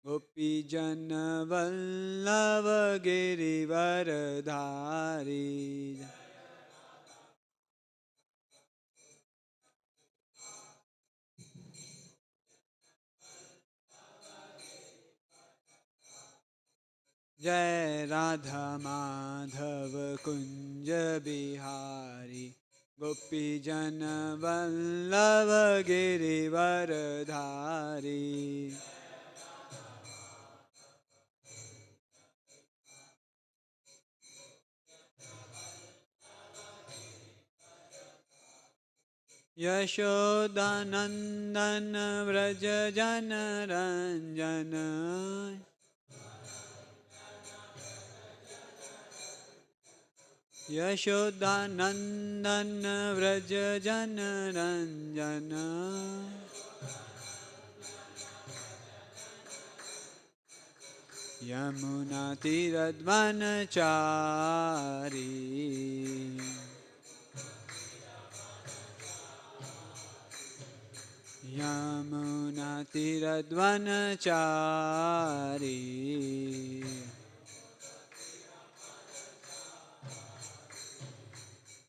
गोपीजन वल्लभ गिरिवरधारी। जय राधा माधव कुंज बिहारी, गोपीजन वल्लभ गिरिवरधारी। यशोदानंदन व्रज जन रंजन, यशोदानंदन व्रज जन रंजन। यमुना तीरध्वनचारी, यमुना तीरध्वनचारी।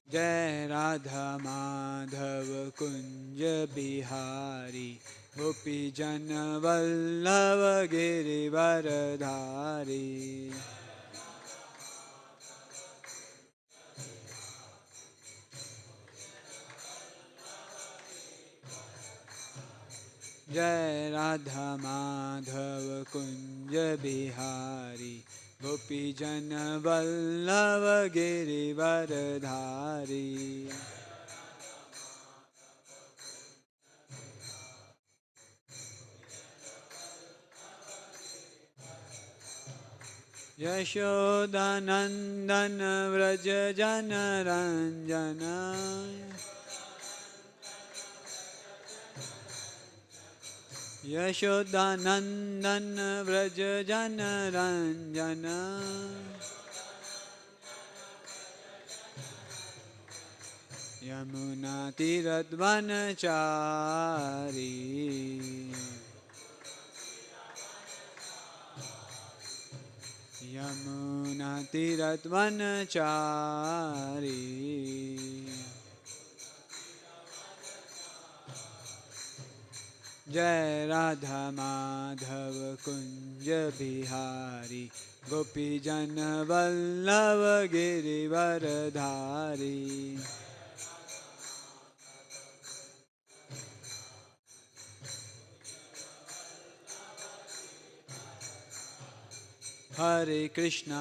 जय राधा माधव कुंज बिहारी, गोपीजन वल्लभ गिरिवरधारी। जय राधा माधव कुंज बिहारी, गोपीजन वल्लभ गिरिवरधारी। यशोदानंदन व्रज जन रंजन, यशोदानंदन व्रज जन रंजन। यमुना तीरध्वनचारी, यमुना तीरध्वनचारी। जय राधा माधव कुंज बिहारी, गोपीजन वल्लभ गिरिवरधारी। हरे कृष्णा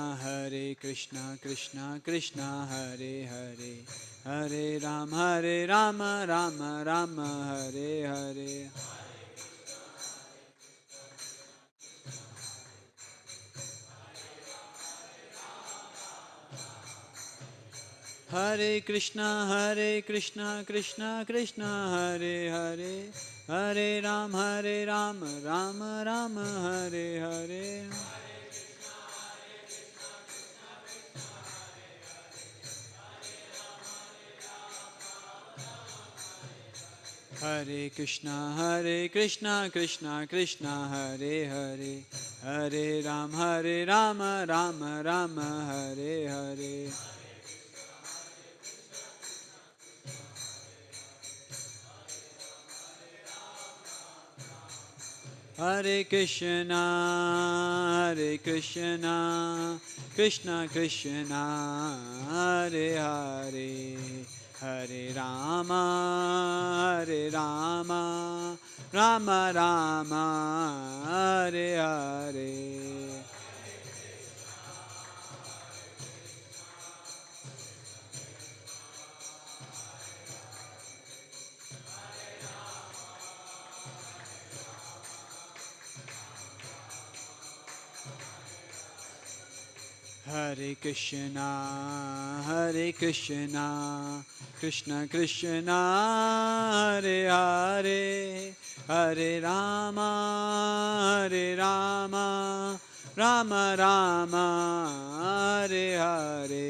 कृष्णा कृष्णा हरे हरे, हरे राम राम राम हरे हरे। हरे कृष्णा कृष्णा कृष्णा हरे हरे, हरे राम राम राम हरे हरे। हरे कृष्णा कृष्णा कृष्णा हरे हरे, हरे राम राम राम हरे हरे। हरे कृष्णा कृष्णा कृष्णा हरे हरे, हरे Ram Ram Ram Hare Hare. Hare Krishna Krishna Krishna Hare Hare, Hare Rama Rama Rama Hare Hare.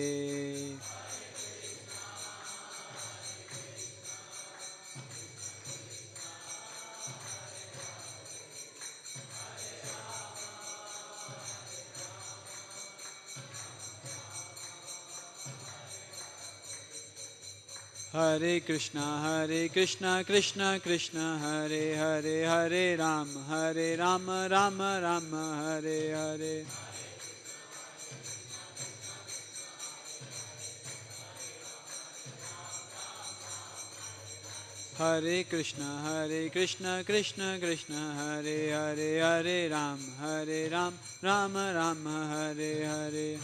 Hare Krishna, Krishna Krishna, Hare Hare, Hare Rama, Rama Rama, Hare Hare. Hare Krishna, Krishna Krishna, Hare Hare, Hare Ram, Rama Rama, Hare Hare.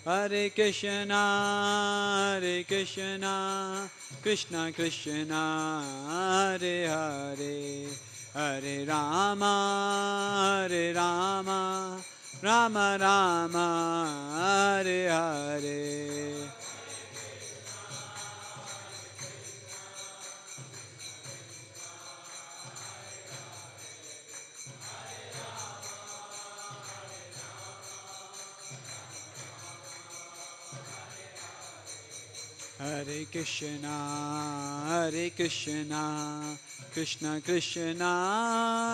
Hare Krishna, Krishna Krishna, Hare Hare, Hare Rama, Rama Rama, Hare Hare. Hare Krishna, Krishna Krishna,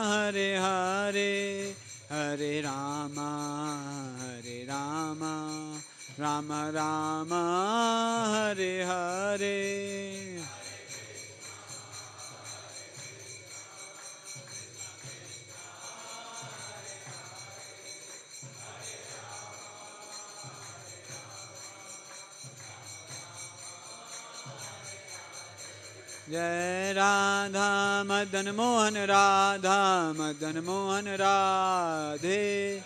Hare Hare, Hare Rama, Rama Rama, Hare Hare. Jai Radha Madan Mohan Radha Madan Mohan Radhe.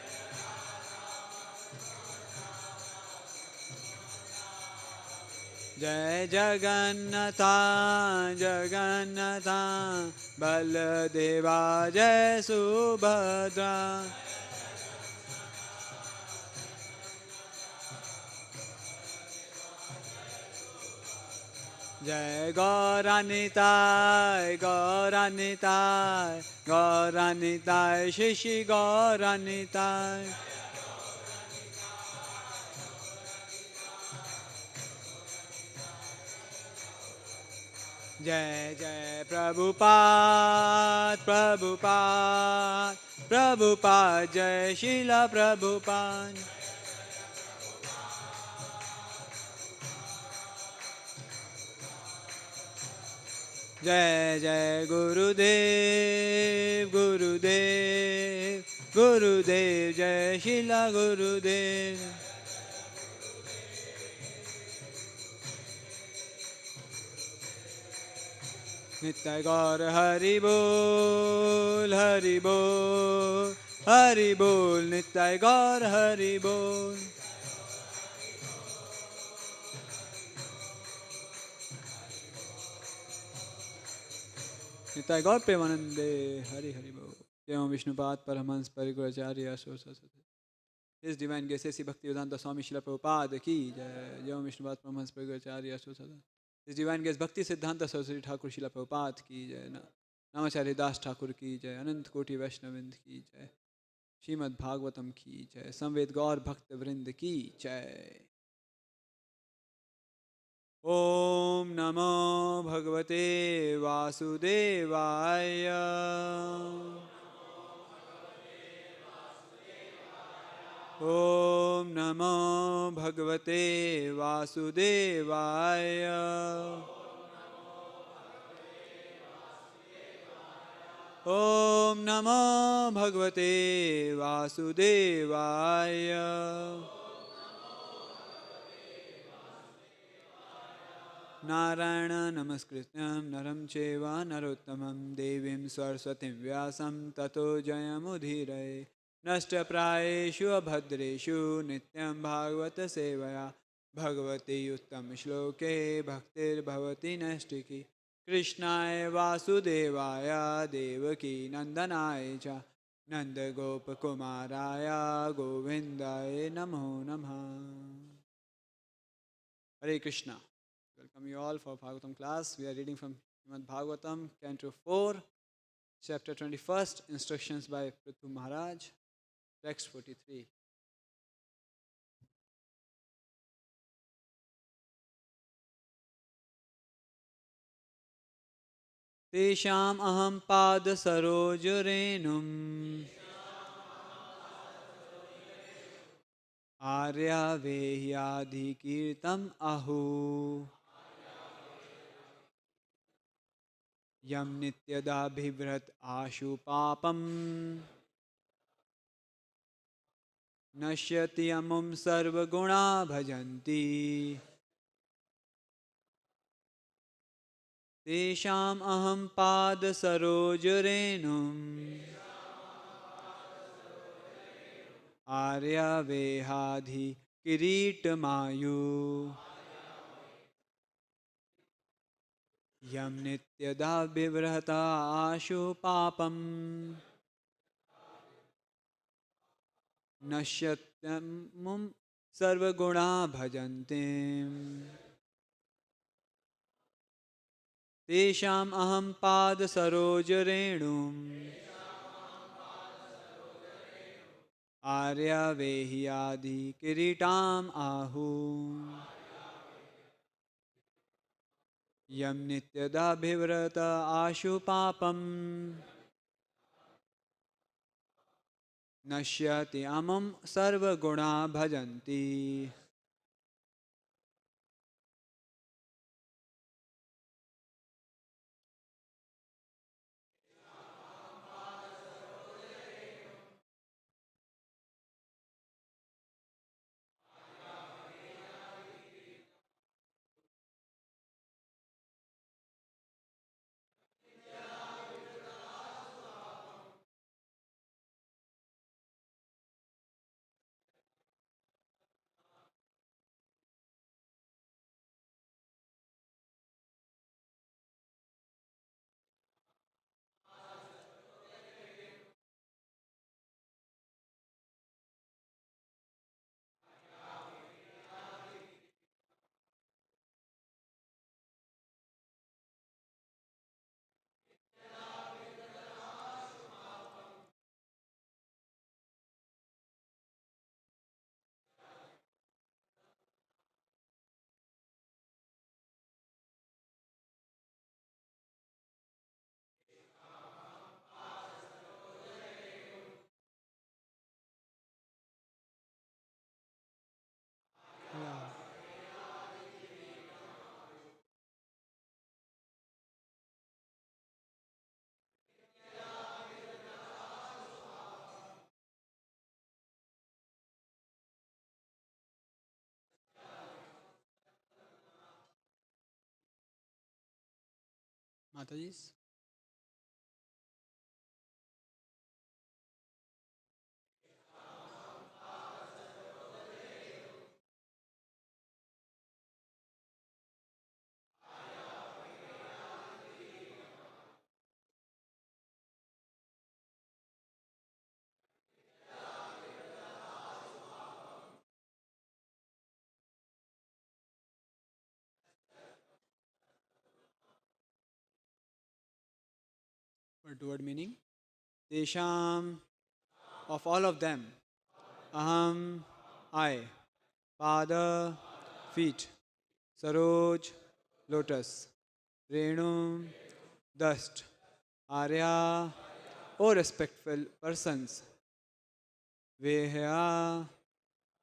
Jai Jagannatha Jagannatha Baladeva Jai Subhadra. Jai Gauranitai, Gauranitai, Gauranitai, Shishi Gauranitai. Jai Jai Prabhupada, Prabhupada, Prabhupada, Jai Srila Prabhupada. Jai Jai Gurudev, Gurudev, Gurudev, Jai Srila Gurudev. Nitya Gaur Hari Bol, Hari Bol, Hari Bol, Nitya Gaur Hari Bol. Nitya Gaur Premanande, Hari Hari Bol. Jai Om Vishnupad Paramahansa Pariguracharya Sosasate. His Divine Grace Sri Bhaktivedanta Swami Srila Prabhupada ki Jai. Jai Om Vishnupad Paramahansa Pariguracharya Sosasate. His Divine Grace Bhakti Siddhanta Saraswati Thakur Srila Prabhupada ki Jai. Namacharya Das Thakur ki Jai. Anant Koti Vaishnavind ki Jai. Shrimad Bhagavatam ki Jai. Samved Gaur Bhakta Vrind ki Jai. Om Namo Bhagavate Vasudevaya. Om Namo Bhagavate Vasudevaya. Om Namo Bhagavate Vasudevaya. Narayana Namaskrityam Naram Cheva Narottamam Devim Saraswatim Vyasam Tato Jayamudhiraye. Nashta Prayeshu Abhadreshu Nityam Bhagavata Sevaya. Bhagavati Uttam Shloke Bhaktir Bhavati Nashtiki. Krishnaya Vasudevaya Devaki Nandanaya Cha. Nanda Gopa Kumaraya Govindaya Namo Namah. Hare Krishna. Welcome you all for Bhagavatam class. We are reading from Srimad Bhagavatam, Canto 4, Chapter 21st, Instructions by Prithu Maharaj, Text 43. Tesham aham pada saroj renum आर्यावेह्याधिकीर्तम् आहु यम नित्यदाभिव्रत आशु पापम नश्यति अमुम सर्वगुणा भजन्ति तेषाम् अहं पाद सरोजरेणुम् आर्यावेहाधि किरीटमायु यम नित्यदा बिभ्रता आशु पापम नश्यत्यमुम सर्वगुणा भजन्ते तेषाम् अहं पाद सरोजरेणुम् आर्यावेह्यादि किरीटाम् आहु यम नित्यदाभिव्रत आशु पापम नश्यति अमुम सर्वगुणा भजन्ति माताजी word meaning Tesham of all of them Aham I Pada feet Saroj lotus Renu dust Arya O respectful persons Vehya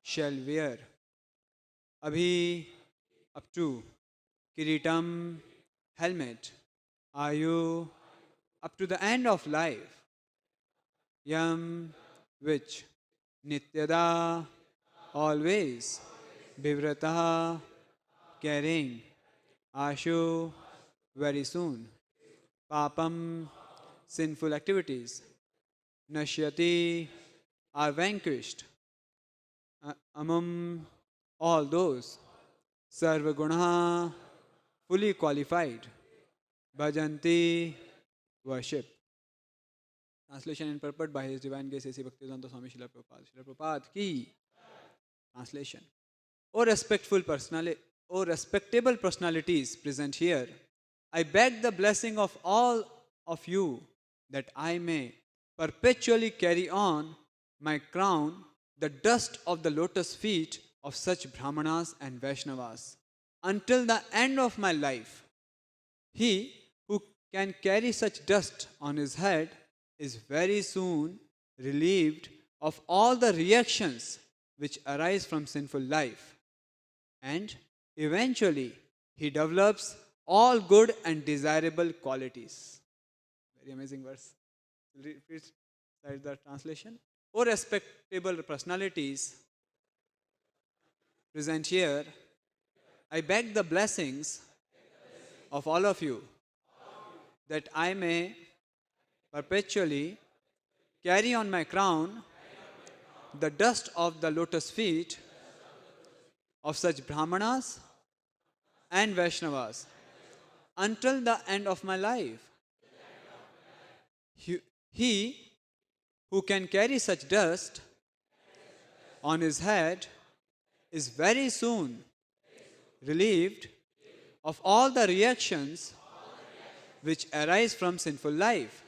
shall wear Abhi up to Kiritam helmet Ayu up to the end of life Yam which Nityada always Bivrataha carrying Ashu very soon Papam sinful activities Nashyati are vanquished among all those Sarvaguna fully qualified Bhajanti worship. Translation and purport by His Divine Grace A.C. Bhaktivedanta Swami Srila Prabhupada. Srila Prabhupada ki translation. O respectable personalities present here, I beg the blessing of all of you that I may perpetually carry on my crown the dust of the lotus feet of such Brahmanas and Vaishnavas until the end of my life. He who can carry such dust on his head is very soon relieved of all the reactions which arise from sinful life. And eventually, he develops all good and desirable qualities. Very amazing verse. Repeat the translation. O respectable personalities present here, I beg the blessings of all of you that I may perpetually carry on my crown the dust of the lotus feet of such Brahmanas and Vaishnavas until the end of my life. He who can carry such dust on his head is very soon relieved of all the reactions which arise from sinful life,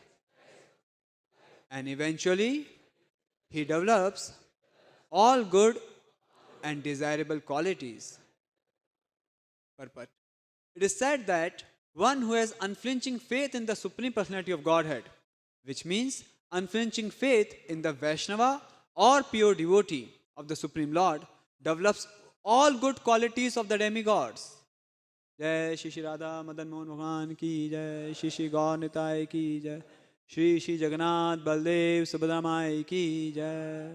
and eventually he develops all good and desirable qualities. Purport. It is said that one who has unflinching faith in the Supreme Personality of Godhead, which means unflinching faith in the Vaishnava or pure devotee of the Supreme Lord, develops all good qualities of the demigods. Jai Shri Shri Radha Madan Mohan Bhagwan ki Jai, Shri Shri Gaur Nitai ki Jai, Shri Shri Jagannath Baldev Subhadra Mai ki Jai.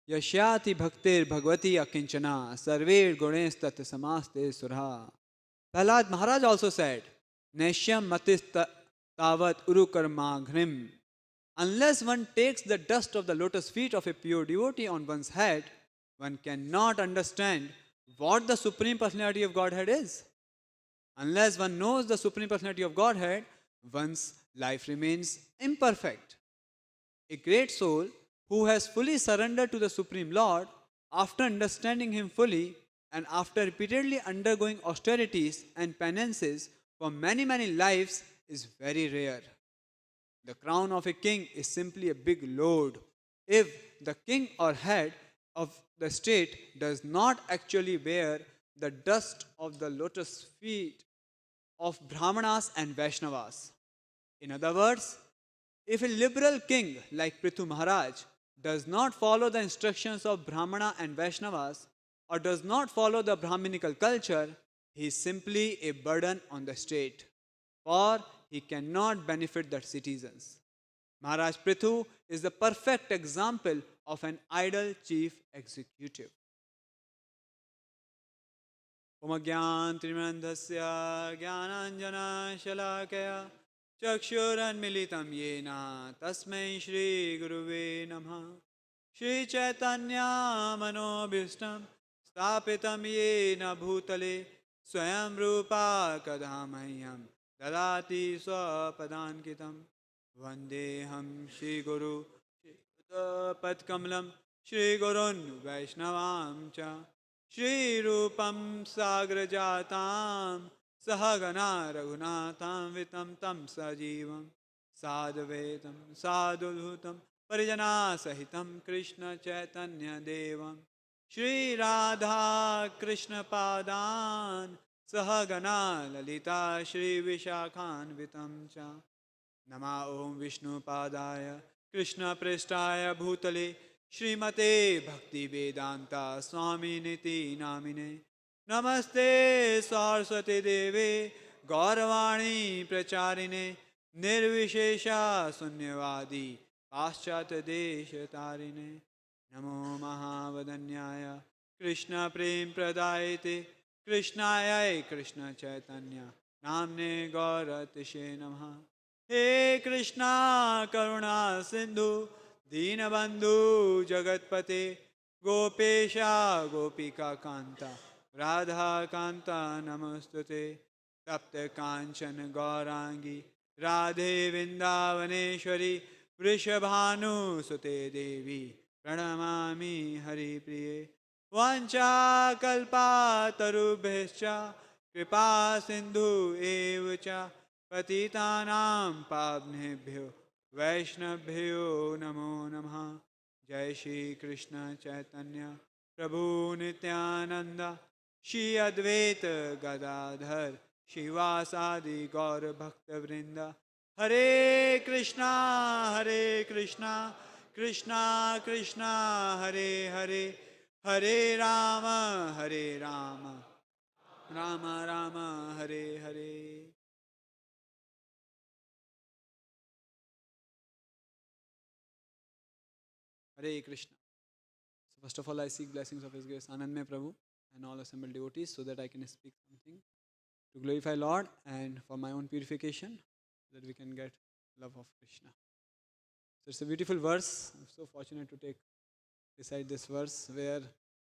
Yashyati bhaktir bhagavati akinchana sarver gunes tat samaste surha. Prahlad Maharaj also said, Neshyam matis tavat urukarma ghrim. Unless one takes the dust of the lotus feet of a pure devotee on one's head, one cannot understand what the Supreme Personality of Godhead is. Unless one knows the Supreme Personality of Godhead, one's life remains imperfect. A great soul who has fully surrendered to the Supreme Lord, after understanding Him fully and after repeatedly undergoing austerities and penances for many, many lives, is very rare. The crown of a king is simply a big load. If the king or head of the state does not actually wear the dust of the lotus feet of Brahmanas and Vaishnavas. In other words, if a liberal king like Prithu Maharaj does not follow the instructions of Brahmana and Vaishnavas or does not follow the Brahminical culture, he is simply a burden on the state, for he cannot benefit the citizens. Maharaj Prithu is the perfect example of an idle chief executive. Om Gyan Trimandhasya Gyananjana Shalakaya Chakshuran Militam Yena Tasmai Shri Guruve Namah Shri Chaitanya Manobhishtam Stapitam Yena Bhutale Swayam Rupa Kadhamayam Dadati Swapadankitam Vandeham Shri Guru Padkamalam Shri Gurun Vaishnavam Cha Shri Rupam Sagrajatam Sahagana Raghunatham Vitam Tam Sajivam Sadhvetam Sadhudhutam Parijana Sahitam Krishna Chaitanya Devam Shri Radha Krishna Padan Sahagana Lalita Shri Vishakhan Vitam Cha Nama Om Vishnu Padaya Krishna Prestaya Bhutale Srimate Bhakti Vedanta Swami Niti Namine Namaste Saraswati Deve Gauravani Pracharine Nirvishesha Sunyavadi Paschat Desha Tarine Namo Mahavadanyaya Krishna Prem Pradayate Krishnaya Krishna Chaitanya Namne Gauratishe Namaha He Krishna Karuna Sindhu Deenabandhu Jagatpate Gopesha Gopika Kanta Radha Kanta Namostute Tapta Kanchan Gaurangi Radhe Vindavaneshwari Vrishabhanu Sute Devi Pranamami Hari Priye Vancha Kalpa Tarubhescha Kripa Sindhu Evacha Patitanam Pavnebhyo Vaishnabhyo Namo Namaha Jai Shri Krishna Chaitanya Prabhu Nityananda Shri Advaita Gadadhar Shivasadi Gaur Bhakta Vrinda Hare Krishna Krishna Krishna Hare Hare, Hare Rama, Rama Rama Hare Hare. Hare Krishna. So first of all, I seek blessings of His grace, Anandmay Prabhu, and all assembled devotees, so that I can speak something to glorify Lord and for my own purification, so that we can get love of Krishna. So it's a beautiful verse. I'm so fortunate to take beside this verse where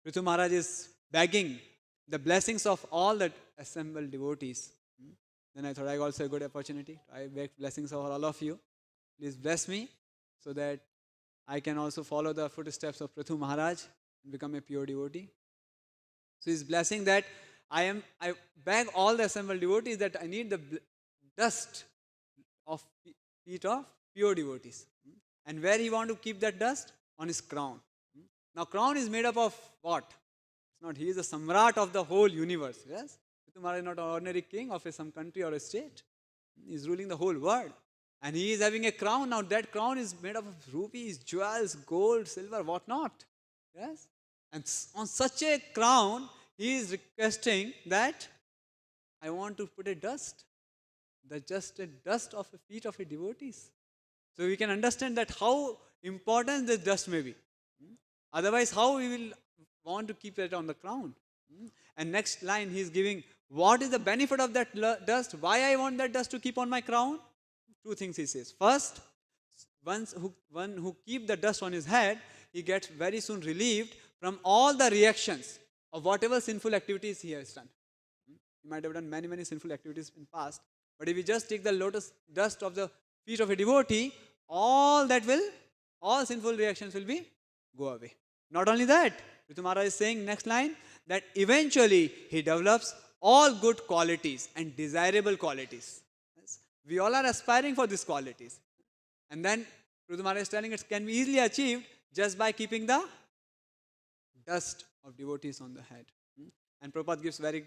Prithu Maharaj is begging the blessings of all the assembled devotees. Then I thought I got also a good opportunity. I beg blessings of all of you. Please bless me so that I can also follow the footsteps of Prithu Maharaj and become a pure devotee. So he's blessing that I beg all the assembled devotees that I need the dust of feet of pure devotees. And where he want to keep that dust? On his crown. Now crown is made up of what? It's not, he is the Samrat of the whole universe. Yes? Prithu Maharaj is not an ordinary king of some country or a state. He is ruling the whole world. And he is having a crown. Now that crown is made up of rupees, jewels, gold, silver, what not. Yes? And on such a crown, he is requesting that I want to put a dust. Just a dust of the feet of a devotees. So we can understand that how important this dust may be. Otherwise, how we will want to keep that on the crown. And next line he is giving, what is the benefit of that dust? Why I want that dust to keep on my crown? Two things he says. First, one who keep the dust on his head, he gets very soon relieved from all the reactions of whatever sinful activities he has done. He might have done many sinful activities in past, but if we just take the lotus dust of the feet of a devotee, all sinful reactions will go away. Not only that, Prithu Maharaj is saying next line that eventually he develops all good qualities and desirable qualities. Yes? We all are aspiring for these qualities. And then Prithu Maharaj is telling it can be easily achieved just by keeping the dust of devotees on the head. And Prabhupada gives very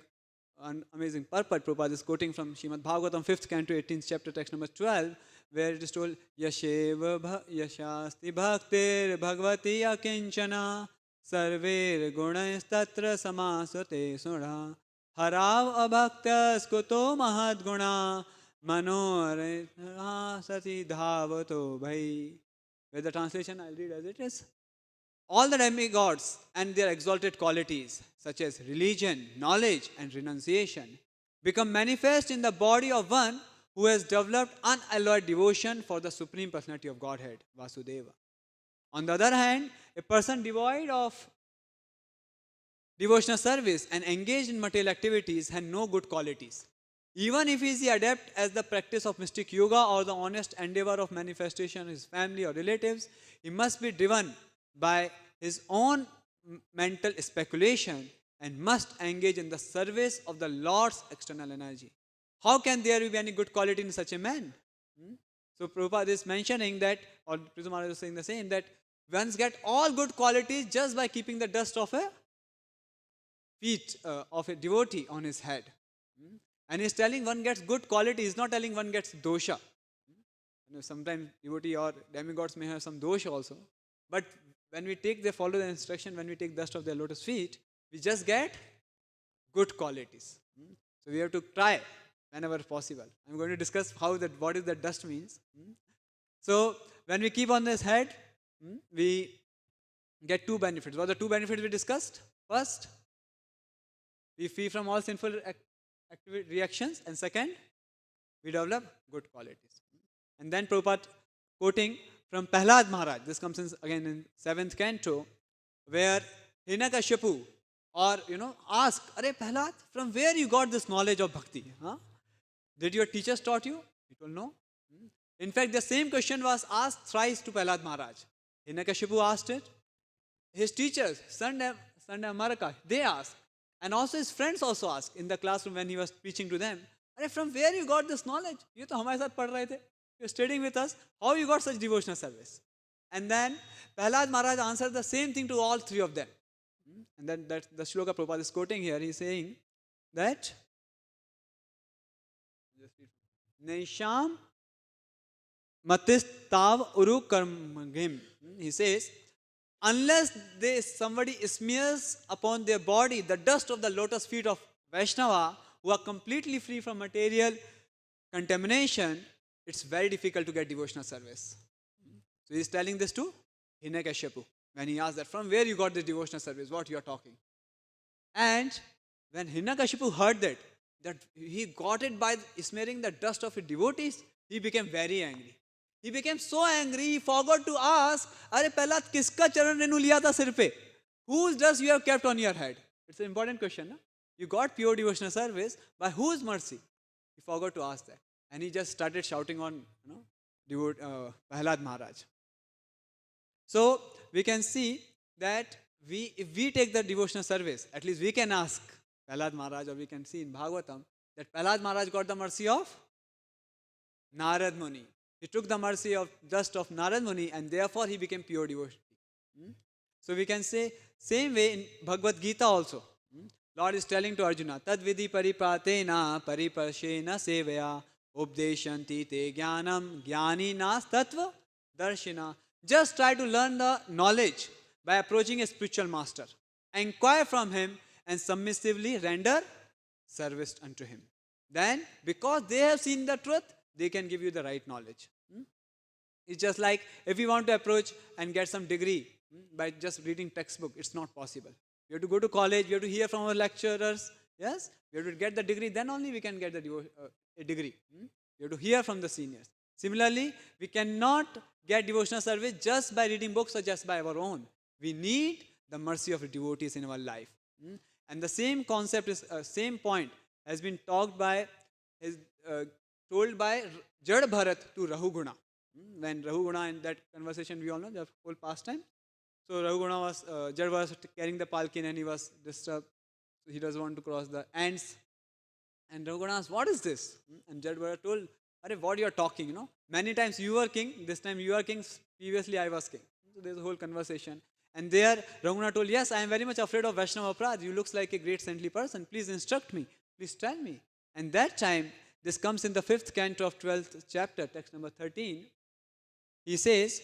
amazing purport. Prabhupada is quoting from Srimad Bhagavatam 5th canto 18th chapter text number 12, where it is told Yasheva Yashasti Bhaktir Bhagavati Akinchana Sarver Gunas Tatra Samasate Sudha Harav Abhaktas Kuto Mahad Guna Manore Sati Dhavato Bhai. Where the translation I'll read as it is. All the demigods and their exalted qualities, such as religion, knowledge, and renunciation, become manifest in the body of one who has developed unalloyed devotion for the Supreme Personality of Godhead, Vasudeva. On the other hand, a person devoid of devotional service and engaged in material activities has no good qualities. Even if he is adept at the practice of mystic yoga or the honest endeavor of manifestation in his family or relatives, he must be driven by his own mental speculation and must engage in the service of the Lord's external energy. How can there be any good quality in such a man? So Prabhupada is mentioning that, or Prithu Maharaj is saying the same, that one gets all good qualities just by keeping the dust of a feet of a devotee on his head. And he's telling one gets good quality, he's not telling one gets dosha. Sometimes devotee or demigods may have some dosha also. But when they follow the instruction, when we take dust of their lotus feet, we just get good qualities. So we have to try whenever possible. I'm going to discuss what is that dust means. So when we keep on this head, we get two benefits. What are the two benefits we discussed? First, we free from all sinful reactions, and second, we develop good qualities. And then Prabhupada quoting from Prahlad Maharaj, this comes again in 7th canto, where Hiranyakashipu ask, Are Prahlad, from where you got this knowledge of bhakti? Did your teachers taught you? He told no. In fact, the same question was asked thrice to Prahlad Maharaj. Hiranyakashipu asked it. His teachers, Sanda Maraka, they asked. And also his friends also asked in the classroom when he was preaching to them, from where you got this knowledge? You to hamare saath padh rahe the. You're studying with us. How you got such devotional service? And then Prahlad Maharaj answered the same thing to all three of them. And then the shloka Prabhupada is quoting here, he's saying that Naisham matis tav uru karmagim. He says, unless somebody smears upon their body the dust of the lotus feet of Vaishnava, who are completely free from material contamination, it's very difficult to get devotional service. So he's telling this to Hiranyakashipu when he asked that, from where you got this devotional service, what you are talking. And when Hiranyakashipu heard that he got it by smearing the dust of his devotees, he became very angry. He became so angry, he forgot to ask, Are pehla kiska charan renu liya tha sir pe? Whose dust you have kept on your head? It's an important question. Na? You got pure devotional service, by whose mercy? He forgot to ask that. And he just started shouting on Prahlad Maharaj. So we can see that if we take the devotional service, at least we can ask Prahlad Maharaj, or we can see in Bhagavatam that Prahlad Maharaj got the mercy of Narad Muni. He took the mercy of dust of Narad Muni, and therefore he became pure devotee. So we can say same way in Bhagavad Gita also. Lord is telling to Arjuna, Tad vidhi paripatena paripashena sevaya updeshanti te jnanam jnani nas tattva darshina. Just try to learn the knowledge by approaching a spiritual master. Inquire from him and submissively render service unto him. Then, because they have seen the truth, they can give you the right knowledge. It's just like if you want to approach and get some degree by just reading textbook, it's not possible. We have to go to college, we have to hear from our lecturers. Yes, we have to get the degree, then only we can get a degree. We have to hear from the seniors. Similarly, we cannot get devotional service just by reading books or just by our own. We need the mercy of devotees in our life. And the same concept is, same point has been told by Jad Bharat to Rahuguna. When Rahuguna, in that conversation we all know, the whole pastime. So Rahuguna was, Jad was carrying the palkin and he was disturbed. So he doesn't want to cross the ants. And Rahuguna asked, what is this? And Jad Bharat told, what you are talking, Many times you were king, this time you are king, previously I was king. So there's a whole conversation. And there Rahuguna told, yes, I am very much afraid of Vaishnava Aparadh. You looks like a great saintly person. Please instruct me. Please tell me. And that time, this comes in the 5th canto of 12th chapter, text number 13. He says,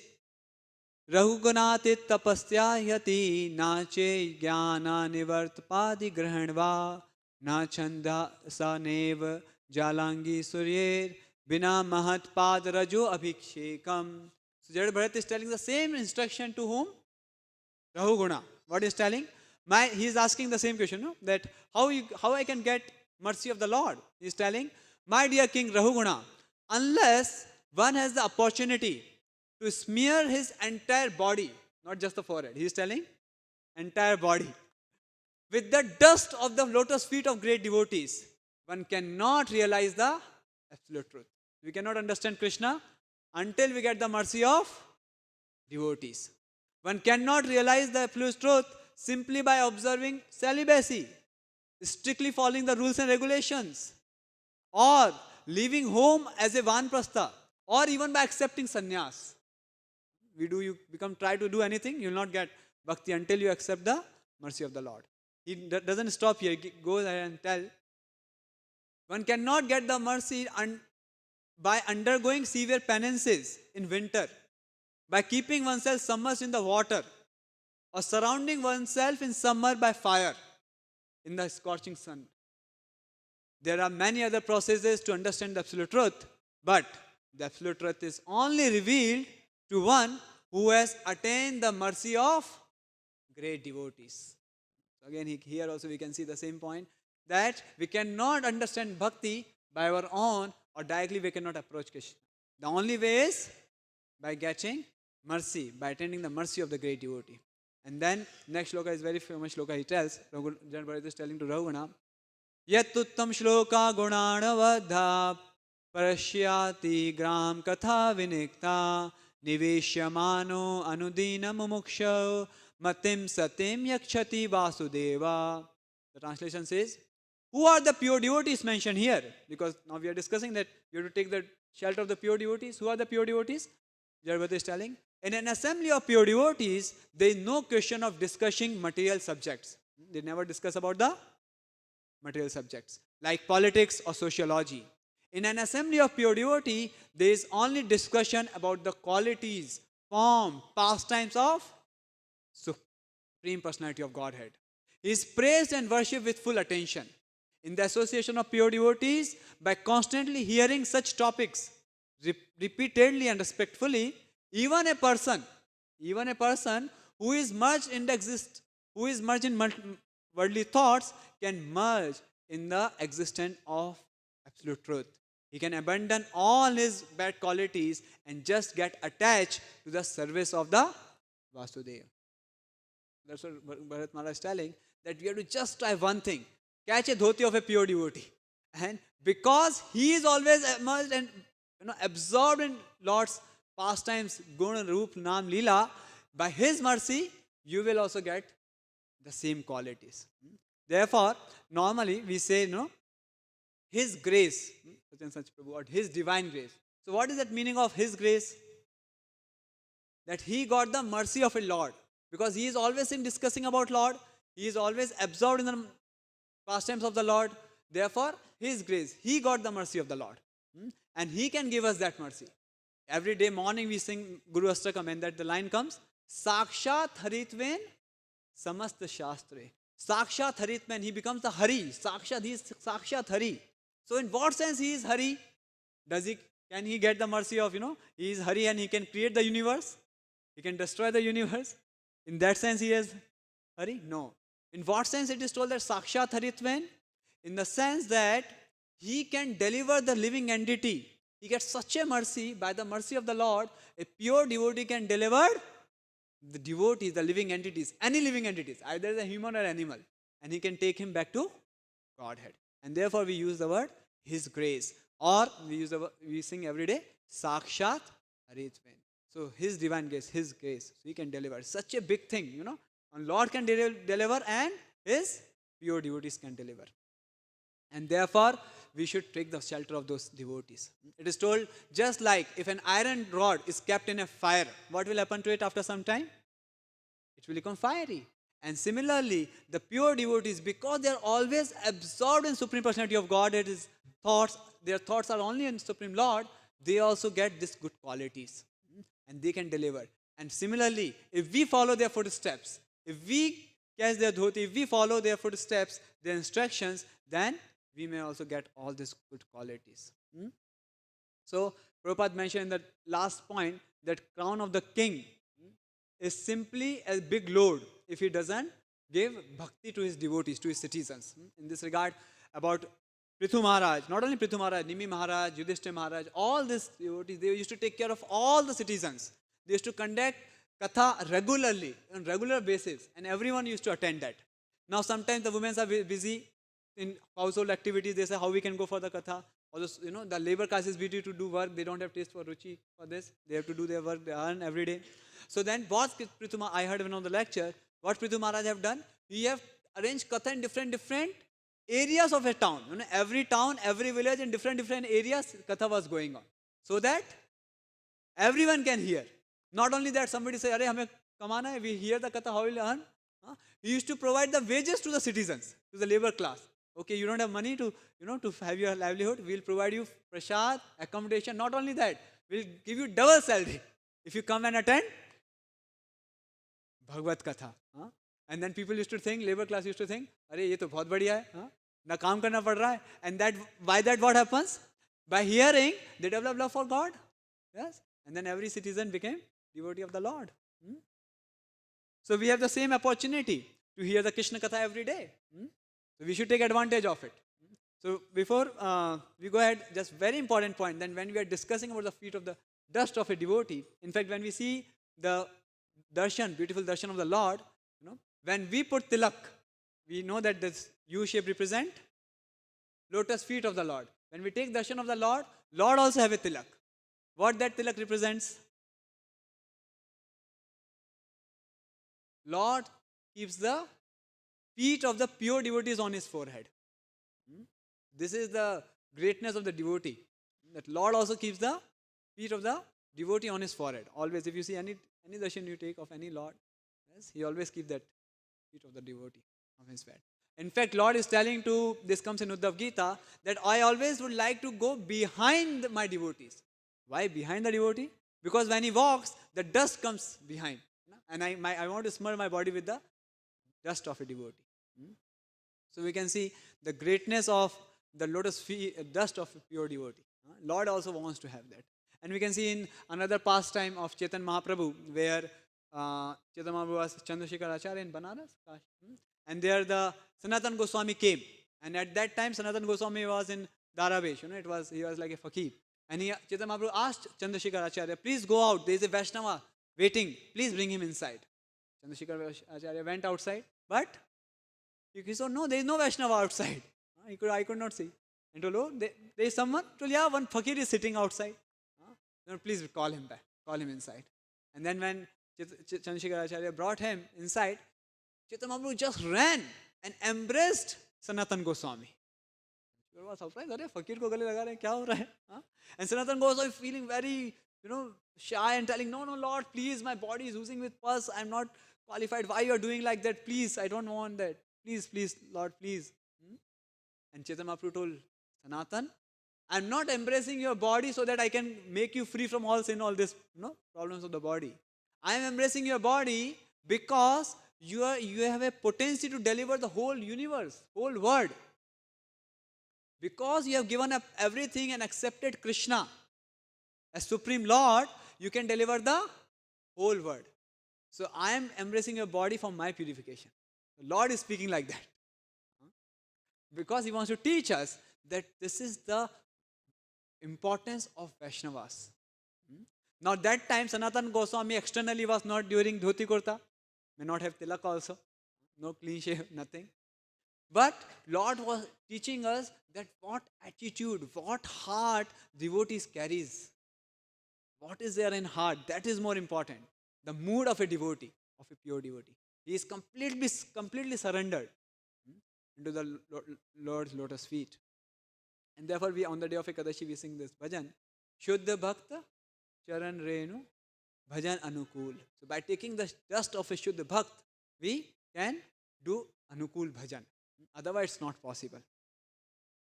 Rahugunati tapasyayati nache jnana nivartpadi grahanva na chanda sa neva jalangi suryer bina mahatpad rajo abhikshekam. So Jad Bharat is telling the same instruction to whom? Rahuguna. What is telling? He is asking the same question, that how I can get mercy of the Lord. He is telling, my dear King Rahuguna, unless one has the opportunity to smear his entire body, not just the forehead, he is telling, entire body, with the dust of the lotus feet of great devotees, one cannot realize the absolute truth. We cannot understand Krishna until we get the mercy of devotees. One cannot realize the absolute truth simply by observing celibacy, strictly following the rules and regulations, or leaving home as a vanprastha, or even by accepting sannyas. You try to do anything, you will not get bhakti until you accept the mercy of the Lord. He doesn't stop here, he goes ahead and tell, one cannot get the mercy by undergoing severe penances in winter, by keeping oneself submerged in the water, or surrounding oneself in summer by fire in the scorching sun. There are many other processes to understand the absolute truth, but the absolute truth is only revealed to one who has attained the mercy of great devotees. So again, here also we can see the same point, that we cannot understand bhakti by our own, or directly we cannot approach Krishna. The only way is by getting mercy, by attaining the mercy of the great devotee. And then next shloka is very famous shloka. He tells, Jad Bharat is telling to Rahuguna, Yatuttam shloka gunanavadha parashyati gram katha vinikta niveshyamano anudina mumuksha matim satim yakshati vasudeva. The translation says, who are the pure devotees mentioned here? Because now we are discussing that you have to take the shelter of the pure devotees. Who are the pure devotees? Jad Bharat is telling, in an assembly of pure devotees, there is no question of discussing material subjects. They never discuss about the material subjects, like politics or sociology. In an assembly of pure devotee, there is only discussion about the qualities, form, pastimes of Supreme Personality of Godhead. He is praised and worshipped with full attention. In the association of pure devotees, by constantly hearing such topics repeatedly and respectfully, even a person who is merged in the who is merged in worldly thoughts, can merge in the existence of absolute truth. He can abandon all his bad qualities and just get attached to the service of the Vasudeva. That's what Bharat Maharaj is telling, that we have to just try one thing: catch a dhoti of a pure devotee. And because he is always immersed and absorbed in Lord's pastimes, Guna, Roop, Nam, Leela, by his mercy, you will also get the same qualities. Therefore, normally we say, his grace, such and such Prabhu, or his divine grace. So what is that meaning of his grace? That he got the mercy of a Lord. Because he is always in discussing about Lord. He is always absorbed in the pastimes of the Lord. Therefore, his grace, he got the mercy of the Lord. And he can give us that mercy. Every day morning we sing Guru Astakam, and that the line comes, Sakshat Haritven Samast Shastre. Sakshat Haritven, he becomes the Hari. Sakshat, he is Sakshat Hari. So in what sense he is Hari? Can he get the mercy of, he is Hari and he can create the universe? He can destroy the universe? In that sense he is Hari? No. In what sense it is told that Sakshat Haritven? In the sense that he can deliver the living entity. He gets such a mercy, by the mercy of the Lord, a pure devotee can deliver the devotees, the living entities, any living entities, either the human or animal, and he can take him back to Godhead. And therefore we use the word his grace, or we sing every day Sakshat Haritven. So his divine grace, his grace, so he can deliver such a big thing, and Lord can deliver, and his pure devotees can deliver. And therefore we should take the shelter of those devotees. It is told, just like if an iron rod is kept in a fire, what will happen to it after some time? It will become fiery. And similarly, the pure devotees, because they are always absorbed in Supreme Personality of God, his thoughts, their thoughts are only in Supreme Lord, they also get these good qualities. And they can deliver. And similarly, if we follow their footsteps, if we catch their dhoti, if we follow their footsteps, their instructions, then we may also get all these good qualities. So, Prabhupada mentioned in the last point that crown of the king is simply a big load if he doesn't give bhakti to his devotees, to his citizens. In this regard, about Prithu Maharaj, not only Prithu Maharaj, Nimi Maharaj, Yudhishthira Maharaj, all these devotees, they used to take care of all the citizens. They used to conduct katha regularly, on regular basis, and everyone used to attend that. Now sometimes the women are busy in household activities, they say how we can go for the katha. Also, the labor caste is busy to do work, they don't have taste for ruchi for this, they have to do their work, they earn every day. So then what Prithu Maharaj, I heard even on the lecture, what Prithu Maharaj have done, he have arranged katha in different areas of a town. Every town, every village, in different areas, katha was going on. So that everyone can hear. Not only that, somebody say, Arey, hame kamana hai, we hear the katha, how will we earn? He used to provide the wages to the citizens, to the labor class. Okay, you don't have money to, to have your livelihood, we'll provide you prasad, accommodation. Not only that, we'll give you double salary if you come and attend Bhagavad Katha. And then people used to think, labor class used to think, Arey, ye to bahut badhiya hai, na kaam karna pad raha hai. And that, by that what happens? By hearing, they develop love for God. Yes? And then every citizen became devotee of the Lord. So we have the same opportunity to hear the Krishna Katha every day. So we should take advantage of it. So before we go ahead, just very important point, then when we are discussing about the feet of the dust of a devotee, in fact when we see the darshan, beautiful darshan of the Lord, when we put tilak, we know that this U shape represent lotus feet of the Lord. When we take darshan of the Lord, Lord also have a tilak. What that tilak represents? Lord keeps the feet of the pure devotees on his forehead. This is the greatness of the devotee. That Lord also keeps the feet of the devotee on his forehead. Always, if you see any darshan you take of any Lord, yes, he always keeps that feet of the devotee on his forehead. In fact, Lord is telling to, this comes in Uddhav Gita, that I always would like to go behind my devotees. Why behind the devotee? Because when he walks, the dust comes behind. And I want to smell my body with the dust of a devotee. So we can see the greatness of the lotus feet, dust of a pure devotee. Lord also wants to have that. And we can see in another pastime of Chaitanya Mahaprabhu, where Chaitanya Mahaprabhu was Chandrasekhar Acharya in Banaras. And there the Sanatan Goswami came. And at that time, Sanatan Goswami was in Daravesh. He was like a fakir. And Chaitanya Mahaprabhu asked Chandrasekhar Acharya, please go out. There is a Vaishnava waiting. Please bring him inside. Chandrasekhar Acharya went outside. But he said, no, there is no Vaishnava outside. I could not see. And told, oh, there is someone. Told, yeah, one fakir is sitting outside. No, please call him back. Call him inside. And then when Chandrasekhar Acharya brought him inside, Chaitanya Mahaprabhu just ran and embraced Sanatan Goswami. He was surprised. Are fakir ko gale laga rahe? Kya ho raha hai? And Sanatan Goswami feeling very, shy and telling, no, Lord, please, my body is oozing with pus. I'm not qualified. Why you are doing like that? Please, I don't want that. Please, Lord, please. And Chaitanya Mahaprabhu told Sanatan, I'm not embracing your body so that I can make you free from all sin, all this, problems of the body. I am embracing your body because you have a potency to deliver the whole universe, whole world. Because you have given up everything and accepted Krishna as Supreme Lord, you can deliver the whole world. So I am embracing your body for my purification. The Lord is speaking like that. Because He wants to teach us that this is the importance of Vaishnavas. Now that time Sanatan Goswami externally was not wearing dhoti kurta, may not have tilak also, no clean shave, nothing. But Lord was teaching us that what attitude, what heart devotees carries. What is there in heart? That is more important. The mood of a devotee, of a pure devotee. He is completely surrendered into the Lord's lotus feet. And therefore, on the day of Ekadashi, we sing this bhajan. Shuddha Bhakta Charan Renu Bhajan Anukul. So by taking the dust of a Shuddha Bhakt, we can do Anukul bhajan. Otherwise, it's not possible.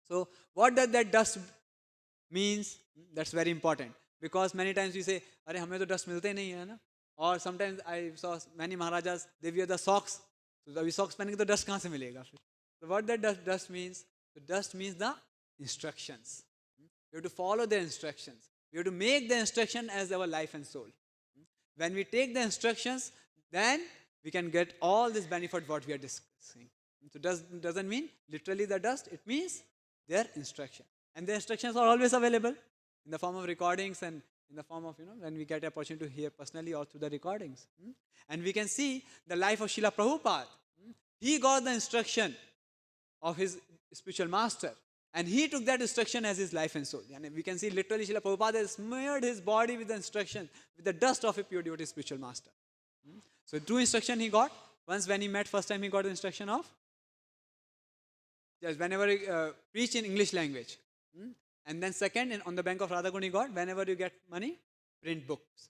So what does that dust means? That's very important. Because many times we say, अरे हमें तो dust मिलते नहीं है ना. Or sometimes I saw many Maharajas, they wear the socks. So अभी socks पहनेंगे तो dust कहाँ से मिलेगा फिर? So what that dust means? The dust means the instructions. We have to follow the instructions. We have to make the instruction as our life and soul. When we take the instructions, then we can get all this benefit what we are discussing. So doesn't mean literally the dust, it means their instruction. And the instructions are always available in the form of recordings and in the form of, when we get an opportunity to hear personally or through the recordings. And we can see the life of Srila Prabhupada. He got the instruction of his spiritual master. And he took that instruction as his life and soul. And we can see literally Srila Prabhupada has smeared his body with the instruction, with the dust of a pure devotee spiritual master. So true instruction he got. Once when he met first time, he got the instruction of, just whenever he preach in English language. And then second, on the bank of Radha Kund he got, whenever you get money, print books.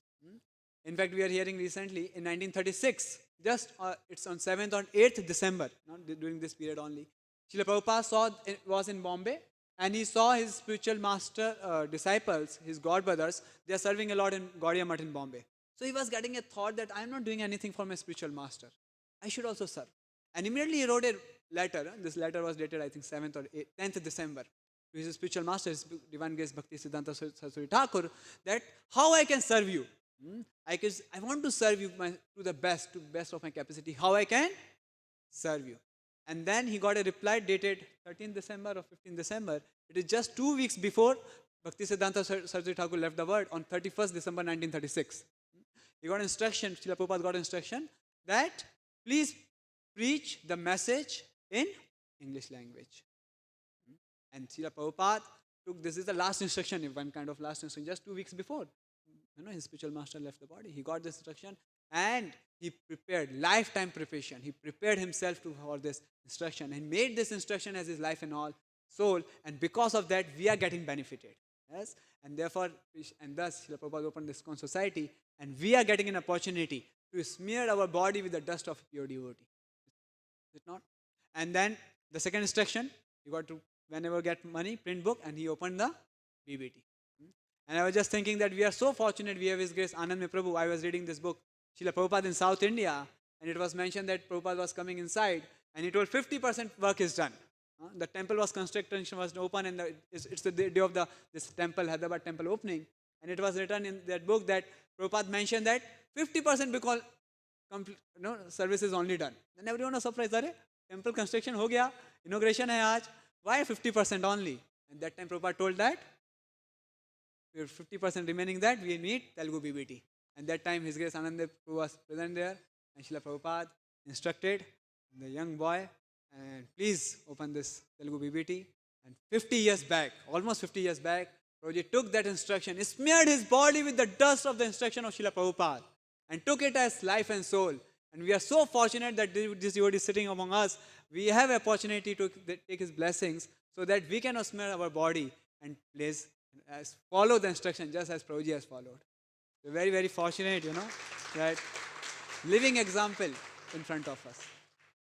In fact, we are hearing recently, in 1936, just it's on 7th or 8th December, not during this period only, Srila Prabhupada was in Bombay, and he saw his spiritual master disciples, his god brothers, they are serving a lot in Gaudiya Math in Bombay. So he was getting a thought that I am not doing anything for my spiritual master. I should also serve. And immediately he wrote a letter. This letter was dated, I think, 7th or 10th December. To his spiritual master, his Divine Grace Bhakti Siddhanta Saraswati Thakur, that how I can serve you. I want to serve you to the best of my capacity. How I can serve you. And then he got a reply dated 13th December or 15th December. It is just 2 weeks before Bhakti Siddhanta Saraswati Thakur left the world on 31st December 1936. He got instruction, Srila Prabhupada got instruction that please preach the message in English language. And Srila Prabhupada took, this is the last instruction, one kind of last instruction, just 2 weeks before. His spiritual master left the body. He got this instruction and he prepared, lifetime preparation. He prepared himself for this instruction and made this instruction as his life and all soul. And because of that, we are getting benefited. Yes? And therefore, and thus, Srila Prabhupada opened this ISKCON society and we are getting an opportunity to smear our body with the dust of pure devotee. Is it not? And then the second instruction, you got to, whenever get money, print book, and he opened the BBT. And I was just thinking that we are so fortunate, we have His Grace Anand Prabhu. I was reading this book, Srila Prabhupada in South India, and it was mentioned that Prabhupada was coming inside, and he told 50% work is done. The temple was construction was open, and it's the day of this temple, Hyderabad temple opening. And it was written in that book that Prabhupada mentioned that 50% because service is only done. Then everyone was surprised, "Are temple construction ho gaya, inauguration hai aaj, why 50% only?" And that time Prabhupada told that 50% remaining, that we need Telugu BBT. And that time His Grace Ananda was present there, and Srila Prabhupada instructed the young boy, and please open this Telugu BBT. And 50 years back, almost 50 years back, Prabhuji took that instruction, smeared his body with the dust of the instruction of Srila Prabhupada, and took it as life and soul. And we are so fortunate that this devotee is sitting among us. We have an opportunity to take his blessings so that we can smear our body and place, follow the instruction just as Prabhuji has followed. We're very, very fortunate, that living example in front of us.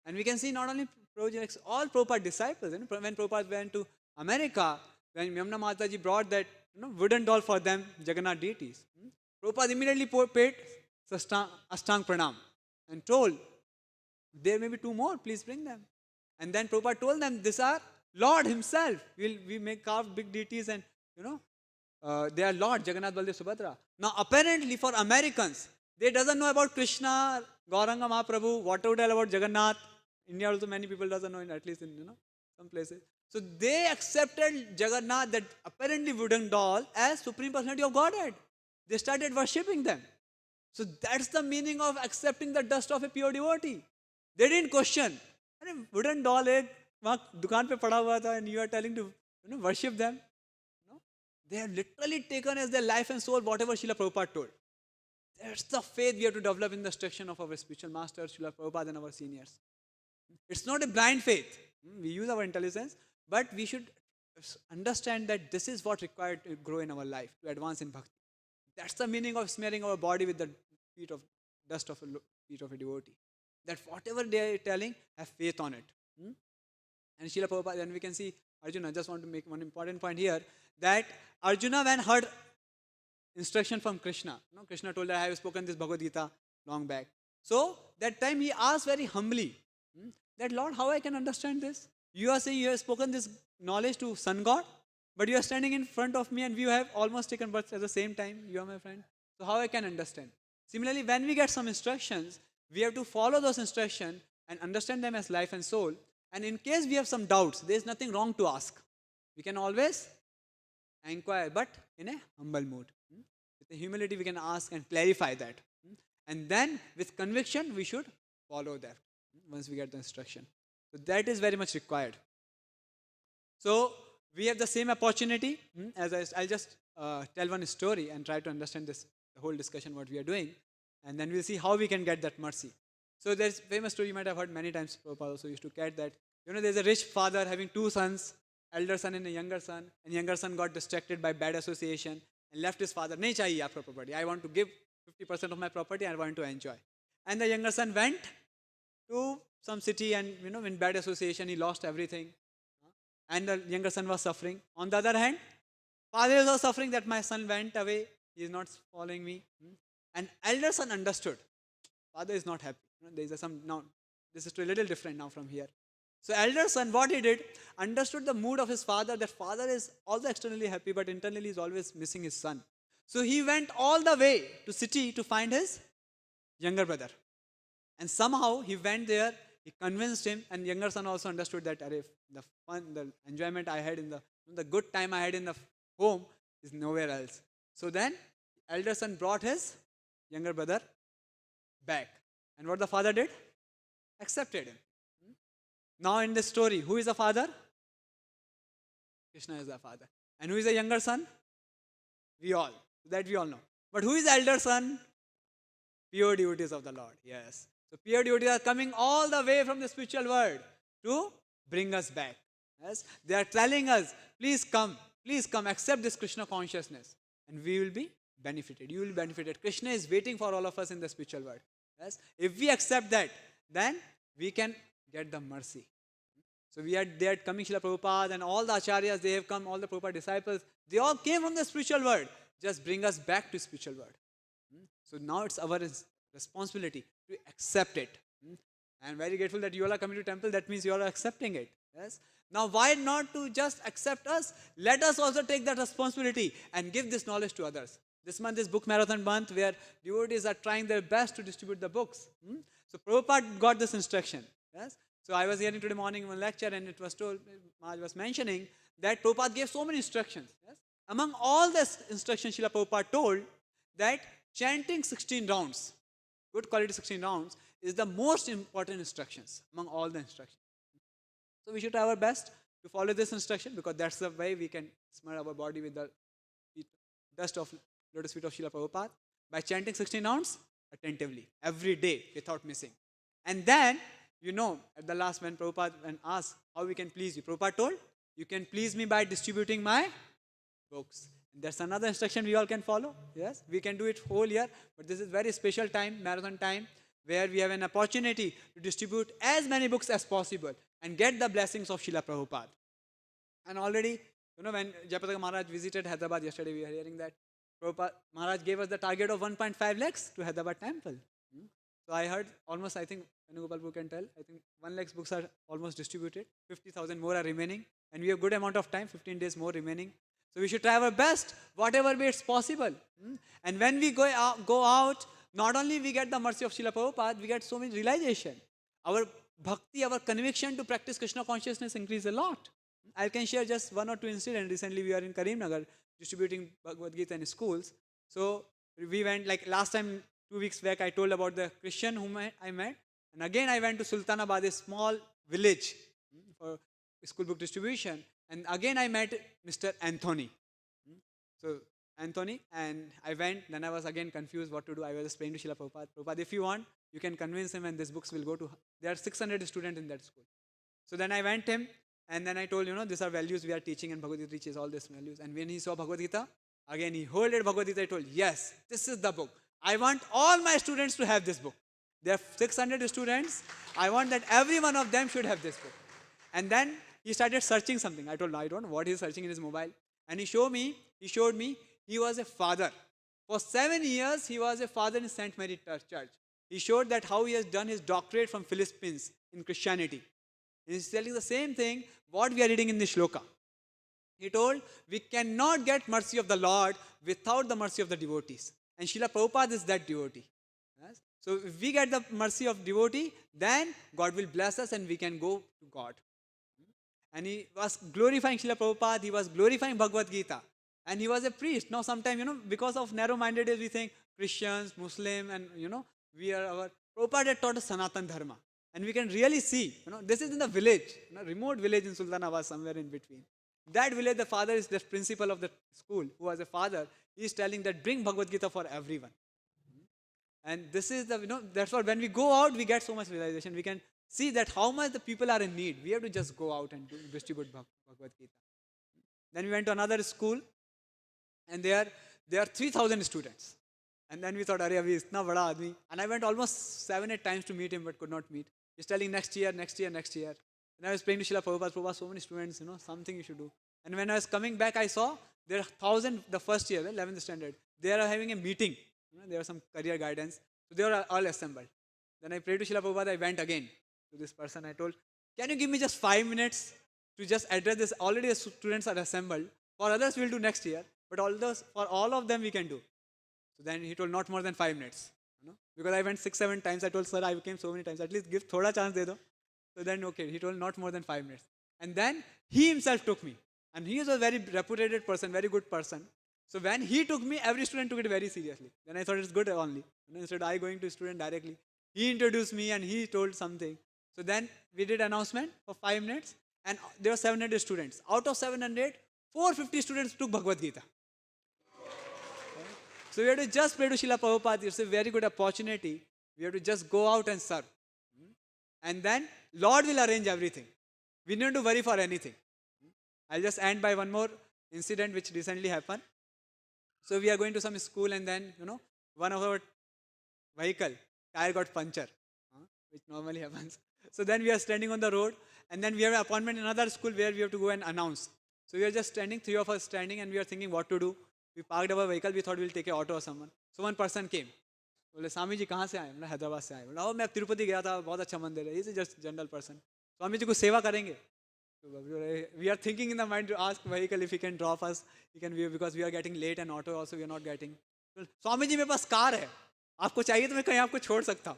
And we can see not only Prabhuji, all Prabhupada disciples. When Prabhupada went to America, when Yamuna Mataji brought that wooden doll for them, Jagannath deities, Prabhupada immediately paid Ashtang Pranam and told, there may be 2 more, please bring them. And then Prabhupada told them, these are Lord Himself. We may carve big deities, and they are Lord, Jagannath, Baldev, Subhadra. Now apparently for Americans, they doesn't know about Krishna, Gauranga Mahaprabhu, what to tell about Jagannath. India also many people doesn't know, at least in some places. So they accepted Jagannath, that apparently wooden doll, as Supreme Personality of Godhead. They started worshipping them. So that's the meaning of accepting the dust of a pure devotee. They didn't question. Wooden doll है, वहाँ दुकान पे पड़ा हुआ था, and you are telling to worship them. They have literally taken as their life and soul whatever Srila Prabhupada told. That's the faith we have to develop in the instruction of our spiritual masters, Srila Prabhupada, and our seniors. It's not a blind faith. We use our intelligence, but we should understand that this is what required to grow in our life, to advance in bhakti. That's the meaning of smearing our body with the dust of a devotee. That whatever they are telling, have faith on it. And Srila Prabhupada, then we can see Arjuna. I just want to make one important point here, that Arjuna, when heard instruction from Krishna, Krishna told that I have spoken this Bhagavad Gita long back. So that time he asked very humbly, that Lord, how I can understand this? You are saying you have spoken this knowledge to Sun God, but you are standing in front of me, and we have almost taken birth at the same time. You are my friend. So how I can understand? Similarly, when we get some instructions, we have to follow those instructions and understand them as life and soul. And in case we have some doubts, there is nothing wrong to ask. We can always inquire, but in a humble mood. With humility, we can ask and clarify that. And then, with conviction, we should follow that once we get the instruction. So that is very much required. So we have the same opportunity. As I'll just tell one story and try to understand the whole discussion what we are doing, and then we'll see how we can get that mercy. So there's a famous story you might have heard many times. Prabhupada also used to get that. There's a rich father having 2 sons, elder son and a younger son, and younger son got distracted by bad association and left his father. Nahi chahiye aapka property. I want to give 50% of my property. I want to enjoy. And the younger son went to some city, and in bad association he lost everything. And the younger son was suffering. On the other hand, father is also suffering that my son went away. He is not following me. And elder son understood. Father is not happy. There is now. This is a little different now from here. So elder son, what he did, understood the mood of his father. That father is also externally happy, but internally is always missing his son. So he went all the way to city to find his younger brother. And somehow he went there. He convinced him, and younger son also understood that the fun, the enjoyment I had in the good time I had in the home is nowhere else. So then, elder son brought his younger brother back. And what the father did? Accepted him. Now in this story, who is the father? Krishna is the father. And who is the younger son? We all. That we all know. But who is the elder son? Pure devotees of the Lord. Yes. So pure devotees are coming all the way from the spiritual world to bring us back. Yes. They are telling us, please come, accept this Krishna consciousness. And we will be benefited. You will be benefited. Krishna is waiting for all of us in the spiritual world. Yes. If we accept that, then we can get the mercy. So they had coming Srila Prabhupada and all the acharyas, they have come, all the Prabhupada disciples, they all came from the spiritual world. Just bring us back to spiritual world. So now it's our responsibility to accept it. I am very grateful that you all are coming to temple. That means you all are accepting it. Yes. Now why not to just accept us? Let us also take that responsibility and give this knowledge to others. This month is book marathon month where devotees are trying their best to distribute the books. So Prabhupada got this instruction. Yes. So I was hearing today morning one lecture and it was told, Maharaj was mentioning that Prabhupada gave so many instructions. Yes. Among all the instructions Srila Prabhupada told that chanting 16 rounds, good quality 16 rounds, is the most important instructions among all the instructions. So we should try our best to follow this instruction because that's the way we can smother our body with the dust of lotus feet of Srila Prabhupada by chanting 16 rounds attentively every day without missing. And then, at the last when Prabhupada asked how we can please you, Prabhupada told, you can please me by distributing my books. And that's another instruction we all can follow. Yes, we can do it whole year, but this is very special time, marathon time, where we have an opportunity to distribute as many books as possible and get the blessings of Srila Prabhupada. And already, when Jayapataka Maharaj visited Hyderabad yesterday, we were hearing that Prabhupada Maharaj gave us the target of 1.5 lakhs to Hyderabad temple. So I heard almost, I think, Venugopal can tell, I think 1 lakh books are almost distributed, 50,000 more are remaining, and we have good amount of time, 15 days more remaining. So we should try our best, whatever way it's possible. And when we go out, not only we get the mercy of Srila Prabhupada, we get so much realization. Our bhakti, our conviction to practice Krishna consciousness increase a lot. I can share just one or two incidents. Recently we are in Karimnagar distributing Bhagavad Gita in schools. So we went, like last time, 2 weeks back, I told about the Christian whom I met. And again I went to Sultanabad, a small village, for school book distribution. And again I met Mr. Anthony. So Anthony, and I went, then I was again confused what to do. I was just praying to Srila Prabhupada. Prabhupada, if you want, you can convince him and these books will go to, there are 600 students in that school. So then I went him and then I told, these are values we are teaching and Bhagavad Gita teaches all these values. And when he saw Bhagavad Gita, again he holded Bhagavad Gita, I told, yes, this is the book. I want all my students to have this book. There are 600 students. I want that every one of them should have this book. And then he started searching something. I told him, I don't know what he's searching in his mobile. And he showed me, he was a father. For 7 years, he was a father in St. Mary Church. He showed that how he has done his doctorate from Philippines in Christianity. And he's telling the same thing, what we are reading in the shloka. He told, we cannot get mercy of the Lord without the mercy of the devotees. And Srila Prabhupada is that devotee. Yes? So if we get the mercy of devotee, then God will bless us and we can go to God. And he was glorifying Srila Prabhupada, he was glorifying Bhagavad Gita. And he was a priest. Now sometimes, because of narrow-mindedness, we think Christians, Muslim, and, we are our... Prabhupada had taught us Sanatan Dharma. And we can really see, this is in the village, remote village in Sultanabad, somewhere in between. That village, the father is the principal of the school, who was a father. He is telling that bring Bhagavad Gita for everyone. And this is the, that's why when we go out, we get so much realization. We can see that how much the people are in need. We have to just go out and distribute Bhagavad Gita. Then we went to another school, and there are 3,000 students. And then we thought, Arey, abhi itna bada aadmi. And I went almost 7-8 times to meet him, but could not meet. He's telling next year. And I was praying to Srila Prabhupada, so many students, something you should do. And when I was coming back, I saw there are 1,000, the first year, 11th standard. They are having a meeting. There was some career guidance. So they were all assembled. Then I prayed to Srila Prabhupada, I went again to this person. I told, can you give me just 5 minutes to just address this? Already the students are assembled. For others, we'll do next year. But for all of them, we can do. So then he told, not more than 5 minutes. Because I went 6-7 times. I told, sir, I came so many times. At least give thoda chance de do. So then, okay, he told, not more than 5 minutes. And then he himself took me. And he is a very reputed person, very good person. So when he took me, every student took it very seriously. Then I thought it's good only. Instead I going to student directly. He introduced me and he told something. So then we did announcement for 5 minutes. And there were 700 students. Out of 700, 450 students took Bhagavad Gita. So we have to just pray to Srila Prabhupada. It's a very good opportunity. We have to just go out and serve. And then Lord will arrange everything. We don't need to worry for anything. I'll just end by one more incident which recently happened. So we are going to some school and then, one of our vehicle, tire got puncture, which normally happens. So then we are standing on the road and then we have an appointment in another school where we have to go and announce. So we are just standing, three of us standing, and we are thinking what to do. We parked our vehicle, we thought we'll take an auto or someone. So one person came. बोले स्वामी जी कहाँ से आए? मैंने हैदराबाद से आए. बोला मैं तिरुपति गया था, बहुत अच्छा मंदिर है. He's just general person. Swami ji को सेवा करेंगे. We are thinking in the mind to ask vehicle if he can drop us. He can, because we are getting late and auto also we are not getting. Swami ji मेरे पास car है. आपको चाहिए तो मैं कहीं आपको छोड़ सकता हूँ.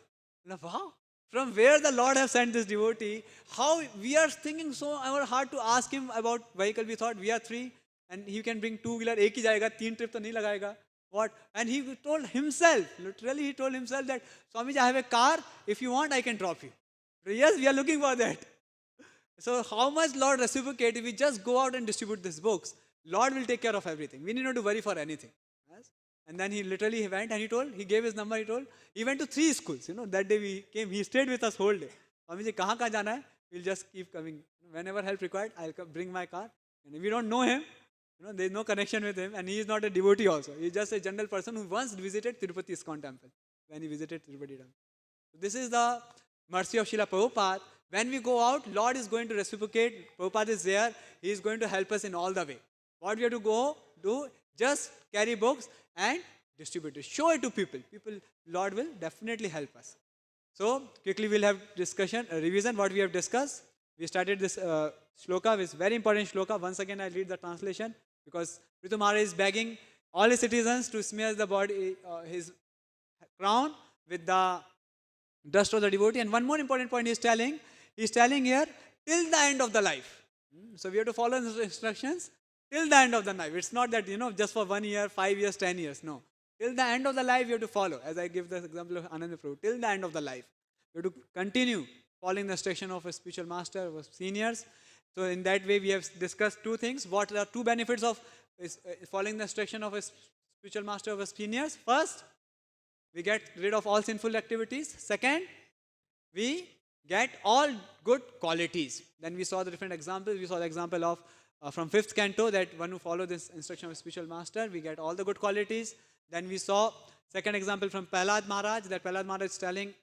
Wow. From where the Lord have sent this devotee, how we are thinking so our heart to ask him about vehicle. We thought we are three and he can bring two-wheeler, एक ही जाएगा, तीन trip तो नहीं लगाएगा. What? And he told himself, literally he told himself that, Swamiji, I have a car, if you want I can drop you. Yes, we are looking for that. So how much Lord reciprocate if we just go out and distribute these books? Lord will take care of everything. We need not to worry for anything. Yes? And then he literally went and he gave his number, he went to 3 schools. That day we came, he stayed with us whole day. Swamiji, kahan jana hai? We'll just keep coming. Whenever help required, I'll bring my car. And if we don't know him, there is no connection with him, and he is not a devotee also. He is just a general person who once visited Tirupati ISKCON temple, when he visited Tirupati temple. So this is the mercy of Srila Prabhupada. When we go out, Lord is going to reciprocate. Prabhupada is there. He is going to help us in all the way. What we have to go do, just carry books and distribute it. Show it to people. Lord will definitely help us. So quickly we'll have discussion, revision what we have discussed. We started this shloka, this very important shloka. Once again I'll read the translation, because Ritu Maharaj is begging all his citizens to smear the body, his crown with the dust of the devotee. And one more important point he's telling here, till the end of the life. So we have to follow the instructions till the end of the life. It's not that, just for 1 year, 5 years, 10 years. No. Till the end of the life, you have to follow. As I give the example of Ananda Prabhu, till the end of the life. You have to continue following the instruction of a spiritual master, of seniors. So in that way, we have discussed 2 things. What are 2 benefits of following the instruction of a spiritual master, of a seniors? First, we get rid of all sinful activities. Second, we get all good qualities. Then we saw the different examples. We saw the example of from 5th canto, that one who follow this instruction of a spiritual master, we get all the good qualities. Then we saw second example from Prahlad Maharaj, that Prahlad Maharaj is telling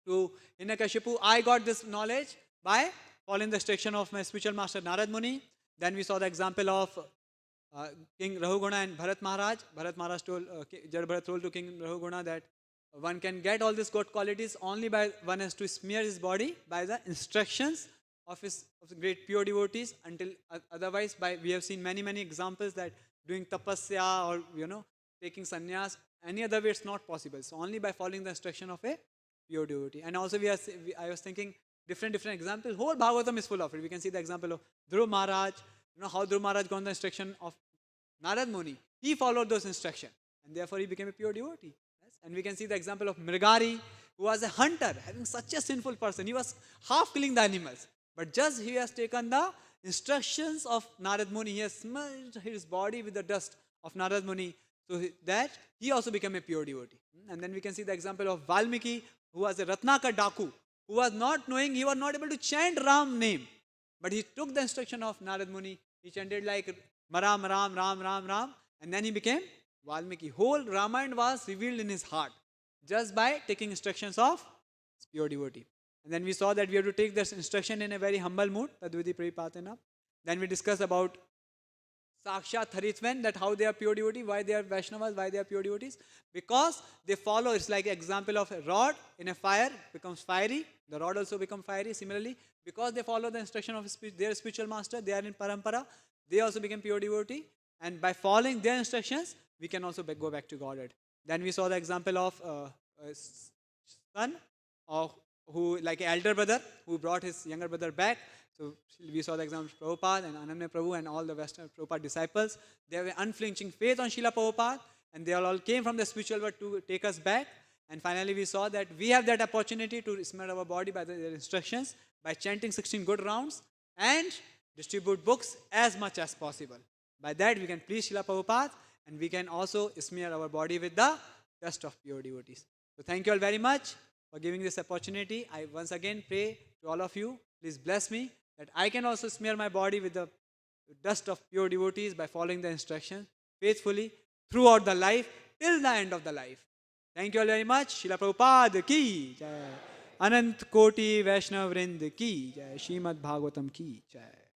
to Hiranyakashipu, I got this knowledge by following the instruction of my spiritual master Narad Muni. Then we saw the example of King Rahuguna and Bharat Maharaj. Bharat Maharaj told, Jad Bharat told to King Rahuguna that one can get all these good qualities only by one has to smear his body by the instructions of the great pure devotees. Until otherwise, we have seen many examples that doing tapasya or taking sannyas, any other way it's not possible. So only by following the instruction of a pure devotee. And also I was thinking different examples. Whole Bhagavatam is full of it. We can see the example of Dhruv Maharaj. How Dhruv Maharaj got the instruction of Narad Muni. He followed those instructions, and therefore he became a pure devotee. Yes? And we can see the example of Mrigari, who was a hunter, having such a sinful person. He was half killing the animals. But just he has taken the instructions of Narad Muni. He has smudged his body with the dust of Narad Muni. So that he also became a pure devotee. And then we can see the example of Valmiki, who was a Ratnaka Daku, who was not knowing, he was not able to chant Ram name. But he took the instruction of Narad Muni. He chanted like Maram, Ram, Ram, Ram, Ram. And then he became Valmiki. Whole Ramayana was revealed in his heart just by taking instructions of pure devotee. And then we saw that we have to take this instruction in a very humble mood. Tadvidi Prabhupatena. Then we discussed about Sakshat Haritvan, that how they are pure devotee, why they are Vaishnavas, why they are pure devotees. Because they follow, it's like an example of a rod in a fire becomes fiery. The rod also becomes fiery. Similarly, because they follow the instruction of their spiritual master, they are in parampara, they also become pure devotee. And by following their instructions, we can also go back to Godhead. Then we saw the example of a son, who like an elder brother, who brought his younger brother back. So we saw the example of Prabhupada and Ananya Prabhu and all the Western Prabhupada disciples. They have an unflinching faith on Srila Prabhupada, and they all came from the spiritual world to take us back. And finally we saw that we have that opportunity to smear our body by their instructions, by chanting 16 good rounds and distribute books as much as possible. By that we can please Srila Prabhupada, and we can also smear our body with the dust of pure devotees. So thank you all very much for giving this opportunity. I once again pray to all of you, please bless me, that I can also smear my body with the dust of pure devotees by following the instructions faithfully throughout the life, till the end of the life. Thank you all very much. Srila Prabhupada ki jai. अनंत कोटि वैष्णव वृंद की जय, श्रीमद् भागवतम की जय।